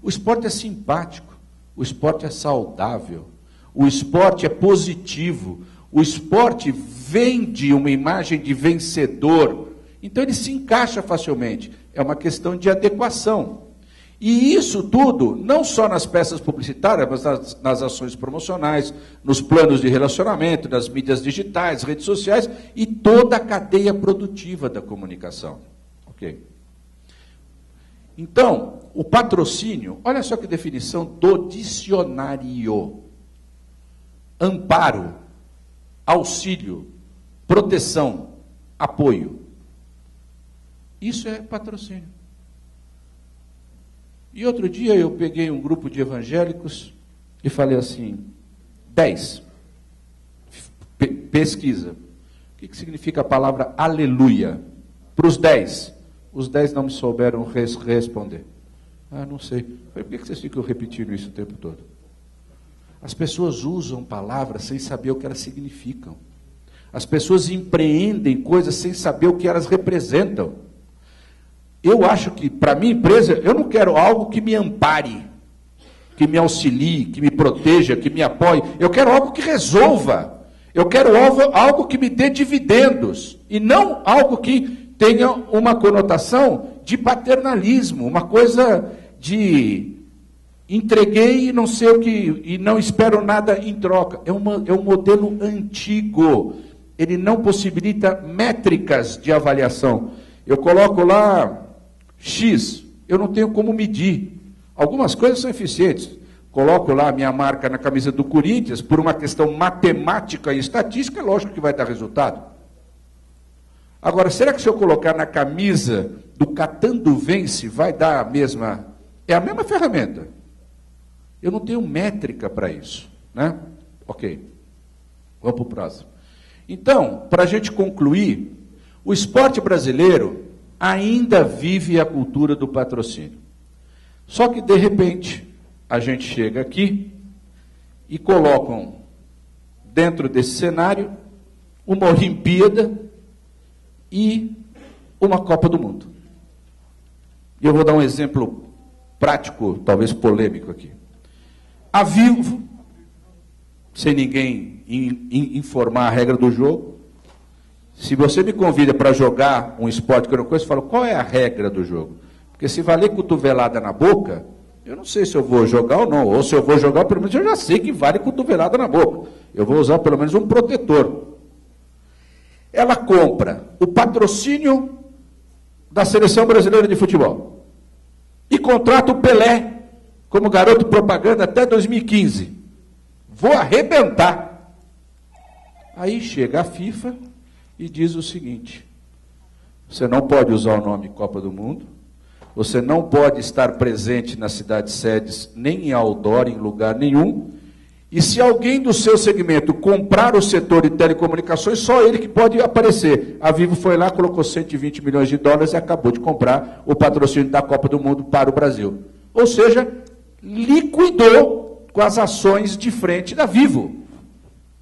O esporte é simpático, o esporte é saudável, o esporte é positivo, o esporte vende uma imagem de vencedor, então ele se encaixa facilmente. É uma questão de adequação. E isso tudo, não só nas peças publicitárias, mas nas ações promocionais, nos planos de relacionamento, nas mídias digitais, redes sociais e toda a cadeia produtiva da comunicação. Ok? Então, o patrocínio, olha só que definição do dicionário: amparo, auxílio, proteção, apoio. Isso é patrocínio. E outro dia eu peguei um grupo de evangélicos e falei assim, 10, pesquisa, o que significa a palavra aleluia? Para os 10 não me souberam responder. Ah, não sei. Falei, por que vocês ficam repetindo isso o tempo todo? As pessoas usam palavras sem saber o que elas significam. As pessoas empreendem coisas sem saber o que elas representam. Eu acho que, para a minha empresa, eu não quero algo que me ampare, que me auxilie, que me proteja, que me apoie. Eu quero algo que resolva. Eu quero algo que me dê dividendos. E não algo que tenha uma conotação de paternalismo, uma coisa de entreguei e não sei o que, e não espero nada em troca. É um modelo antigo. Ele não possibilita métricas de avaliação. Eu coloco lá X, eu não tenho como medir. Algumas coisas são eficientes. Coloco lá a minha marca na camisa do Corinthians, por uma questão matemática e estatística, é lógico que vai dar resultado. Agora, será que se eu colocar na camisa do Catando Vence, vai dar a mesma... É a mesma ferramenta. Eu não tenho métrica para isso, né? Ok. Vamos para o próximo. Então, para a gente concluir, o esporte brasileiro ainda vive a cultura do patrocínio. Só que, de repente, a gente chega aqui e colocam dentro desse cenário uma Olimpíada e uma Copa do Mundo. E eu vou dar um exemplo prático, talvez polêmico aqui. A Vivo, sem ninguém informar a regra do jogo, se você me convida para jogar um esporte que eu não conheço, eu falo, qual é a regra do jogo? Porque se valer cotovelada na boca, eu não sei se eu vou jogar ou não. Ou se eu vou jogar, pelo menos eu já sei que vale cotovelada na boca. Eu vou usar pelo menos um protetor. Ela compra o patrocínio da Seleção Brasileira de Futebol e contrata o Pelé como garoto propaganda até 2015. Vou arrebentar. Aí chega a FIFA e diz o seguinte: você não pode usar o nome Copa do Mundo, você não pode estar presente nas cidades sedes, nem em outdoor, em lugar nenhum, e se alguém do seu segmento comprar o setor de telecomunicações, só ele que pode aparecer. A Vivo foi lá, colocou 120 milhões de dólares e acabou de comprar o patrocínio da Copa do Mundo para o Brasil. Ou seja, liquidou com as ações de frente da Vivo.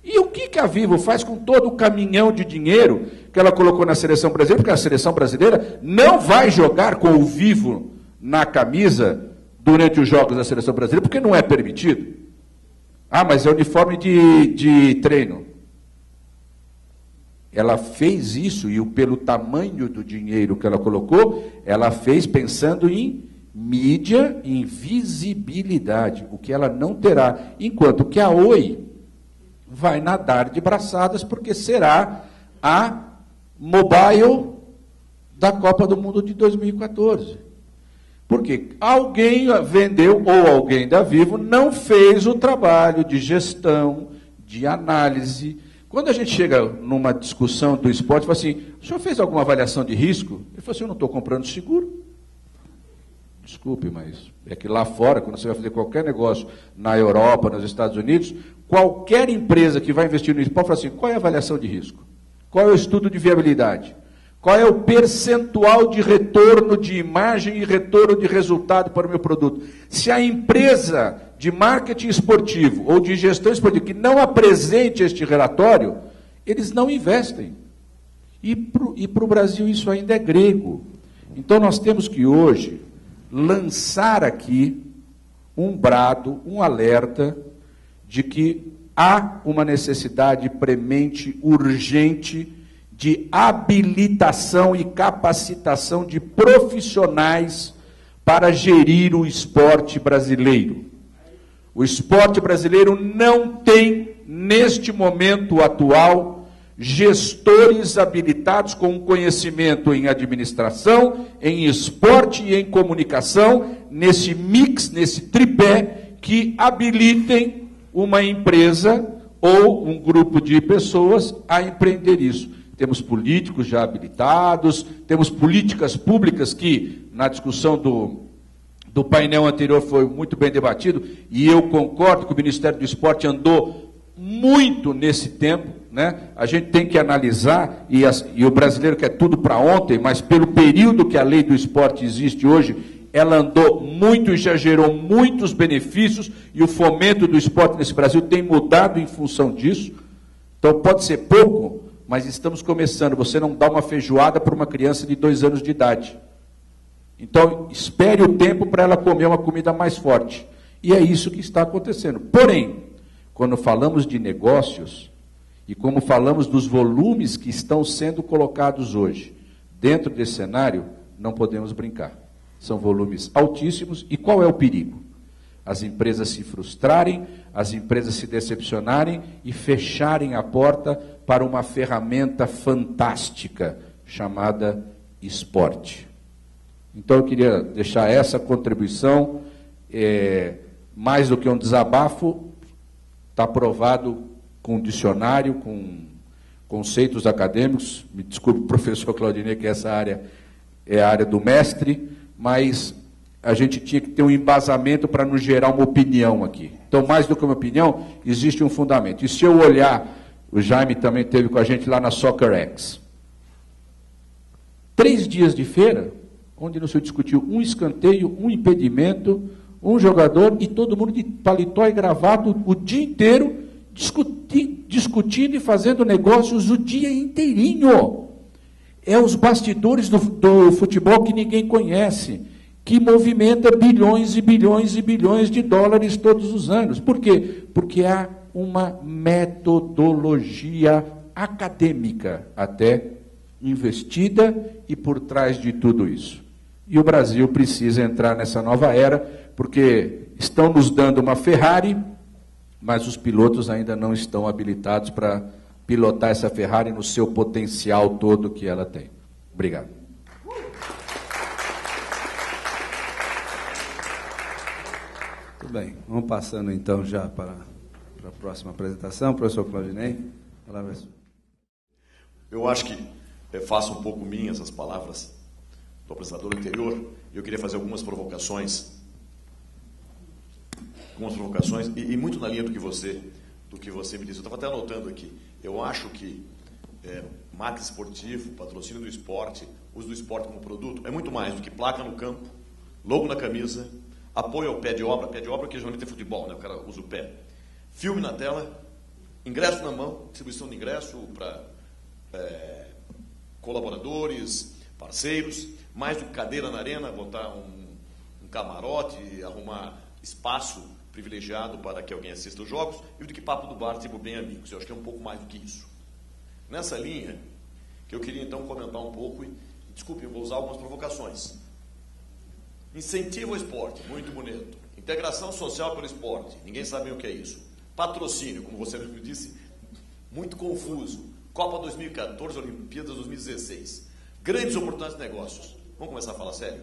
E o que a Vivo faz com todo o caminhão de dinheiro que ela colocou na seleção brasileira? Porque a seleção brasileira não vai jogar com o Vivo na camisa durante os jogos da seleção brasileira, porque não é permitido. Ah, mas é uniforme de treino. Ela fez isso, e pelo tamanho do dinheiro que ela colocou, ela fez pensando em mídia, em visibilidade, o que ela não terá. Enquanto que a Oi vai nadar de braçadas, porque será a mobile da Copa do Mundo de 2014. Porque alguém vendeu, ou alguém da Vivo, não fez o trabalho de gestão, de análise. Quando a gente chega numa discussão do esporte, fala assim, o senhor fez alguma avaliação de risco? Ele falou assim, eu não estou comprando seguro. Desculpe, mas é que lá fora, quando você vai fazer qualquer negócio na Europa, nos Estados Unidos, qualquer empresa que vai investir no esporte fala assim, qual é a avaliação de risco? Qual é o estudo de viabilidade? Qual é o percentual de retorno de imagem e retorno de resultado para o meu produto? Se a empresa de marketing esportivo ou de gestão esportiva que não apresente este relatório, eles não investem. E para o Brasil isso ainda é grego. Então nós temos que hoje lançar aqui um brado, um alerta de que há uma necessidade premente, urgente, de habilitação e capacitação de profissionais para gerir o esporte brasileiro. O esporte brasileiro não tem, neste momento atual, gestores habilitados com conhecimento em administração, em esporte e em comunicação, nesse mix, nesse tripé, que habilitem uma empresa ou um grupo de pessoas a empreender isso. Temos políticos já habilitados, temos políticas públicas que, na discussão do painel anterior, foi muito bem debatido, e eu concordo que o Ministério do Esporte andou muito nesse tempo, né? A gente tem que analisar, e o brasileiro quer tudo para ontem, mas pelo período que a lei do esporte existe hoje, ela andou muito e já gerou muitos benefícios, e o fomento do esporte nesse Brasil tem mudado em função disso. Então pode ser pouco, mas estamos começando. Você não dá uma feijoada para uma criança de 2 anos de idade. Então, espere o tempo para ela comer uma comida mais forte. E é isso que está acontecendo. Porém, quando falamos de negócios, e como falamos dos volumes que estão sendo colocados hoje, dentro desse cenário, não podemos brincar. São volumes altíssimos. E qual é o perigo? As empresas se frustrarem, as empresas se decepcionarem e fecharem a porta para uma ferramenta fantástica chamada esporte. Então eu queria deixar essa contribuição, mais do que um desabafo, está provado com dicionário, com conceitos acadêmicos. Me desculpe, professor Claudinei, que essa área é a área do mestre, mas a gente tinha que ter um embasamento para nos gerar uma opinião aqui. Então, mais do que uma opinião, existe um fundamento. E se eu olhar, o Jaime também esteve com a gente lá na SoccerX. 3 dias de feira, onde não se discutiu um escanteio, um impedimento, um jogador, e todo mundo de paletó e gravata o dia inteiro, discutindo e fazendo negócios o dia inteirinho. É os bastidores do futebol que ninguém conhece, que movimenta bilhões e bilhões e bilhões de dólares todos os anos. Por quê? Porque há uma metodologia acadêmica até investida e por trás de tudo isso. E o Brasil precisa entrar nessa nova era, porque estão nos dando uma Ferrari, mas os pilotos ainda não estão habilitados para pilotar essa Ferrari no seu potencial todo que ela tem. Obrigado. Tudo bem, vamos passando então já para a próxima apresentação. Professor Claudinei, palavra é sua. Eu acho que faço um pouco minhas as palavras do apresentador anterior, e eu queria fazer algumas provocações, e muito na linha do que você me disse. Eu estava até anotando aqui. Eu acho que marca esportivo, patrocínio do esporte, uso do esporte como produto, é muito mais do que placa no campo, logo na camisa, apoio ao pé de obra que geralmente é futebol, né? O cara usa o pé. Filme na tela, ingresso na mão, distribuição de ingresso para colaboradores, parceiros, mais do que cadeira na arena, botar um camarote, arrumar espaço privilegiado para que alguém assista os jogos, e do que papo do bar, tipo bem amigos. Eu acho que é um pouco mais do que isso. Nessa linha, que eu queria então comentar um pouco, e desculpe, eu vou usar algumas provocações. Incentivo ao esporte, muito bonito. Integração social pelo esporte, ninguém sabe o que é isso. Patrocínio, como você me disse, muito confuso. Copa 2014, Olimpíadas 2016. Grandes oportunidades de negócios. Vamos começar a falar sério?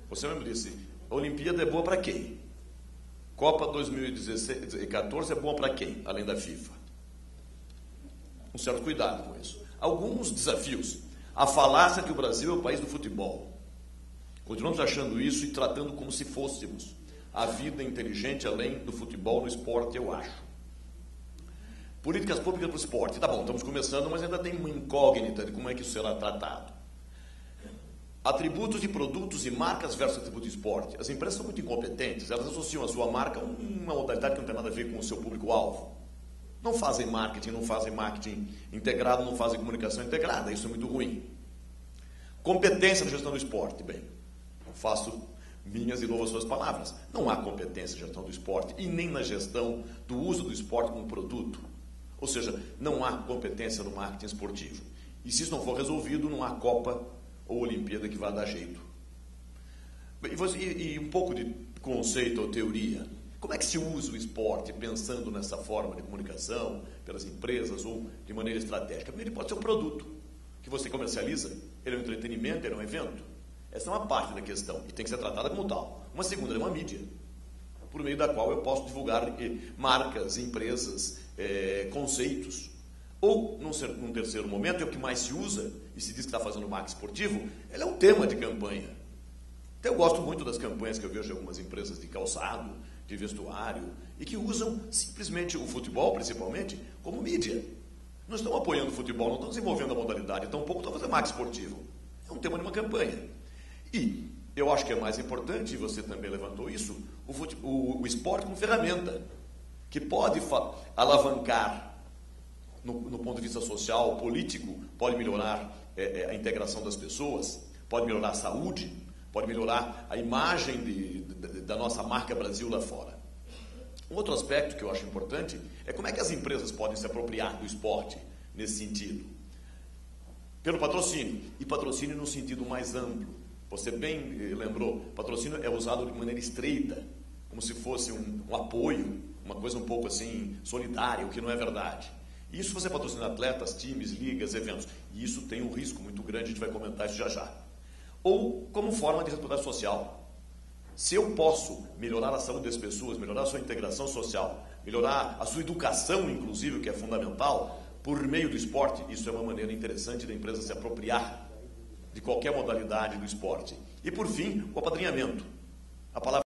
Você mesmo disse, a Olimpíada é boa para quem? Copa 2014 é boa para quem, além da FIFA? Um certo cuidado com isso. Alguns desafios. A falácia que o Brasil é o país do futebol. Continuamos achando isso e tratando como se fôssemos. A vida inteligente além do futebol, do esporte, eu acho. Políticas públicas para o esporte. Tá bom, estamos começando, mas ainda tem uma incógnita de como é que isso será tratado. Atributos de produtos e marcas versus atributos de esporte. As empresas são muito incompetentes, elas associam a sua marca a uma modalidade que não tem nada a ver com o seu público-alvo. Não fazem marketing integrado, não fazem comunicação integrada, isso é muito ruim. Competência na gestão do esporte. Bem, não faço minhas e louvo as suas palavras. Não há competência na gestão do esporte e nem na gestão do uso do esporte como produto. Ou seja, não há competência no marketing esportivo. E se isso não for resolvido, não há Copa ou Olimpíada que vá dar jeito. E um pouco de conceito ou teoria. Como é que se usa o esporte pensando nessa forma de comunicação, pelas empresas ou de maneira estratégica? Primeiro, ele pode ser um produto que você comercializa, ele é um entretenimento, ele é um evento. Essa é uma parte da questão e tem que ser tratada como tal. Uma segunda, ele é uma mídia, por meio da qual eu posso divulgar marcas, empresas, conceitos. Ou, num terceiro momento, é o que mais se usa, e se diz que está fazendo marketing esportivo, ele é um tema de campanha. Até eu gosto muito das campanhas que eu vejo de algumas empresas de calçado, de vestuário, e que usam simplesmente o futebol, principalmente, como mídia. Não estão apoiando o futebol, não estão desenvolvendo a modalidade, tampouco estão fazendo marketing esportivo. É um tema de uma campanha. E eu acho que é mais importante, e você também levantou isso, o esporte como ferramenta, que pode alavancar, no ponto de vista social, político, pode melhorar a integração das pessoas, pode melhorar a saúde, pode melhorar a imagem da nossa marca Brasil lá fora. Um outro aspecto que eu acho importante é como é que as empresas podem se apropriar do esporte nesse sentido. Pelo patrocínio, e patrocínio no sentido mais amplo. Você bem lembrou, patrocínio é usado de maneira estreita, como se fosse um apoio, uma coisa um pouco assim solidária, o que não é verdade. Isso você patrocina atletas, times, ligas, eventos. E isso tem um risco muito grande, a gente vai comentar isso já já. Ou como forma de responsabilidade social. Se eu posso melhorar a saúde das pessoas, melhorar a sua integração social, melhorar a sua educação, inclusive, que é fundamental, por meio do esporte, isso é uma maneira interessante da empresa se apropriar de qualquer modalidade do esporte. E, por fim, o apadrinhamento. A palavra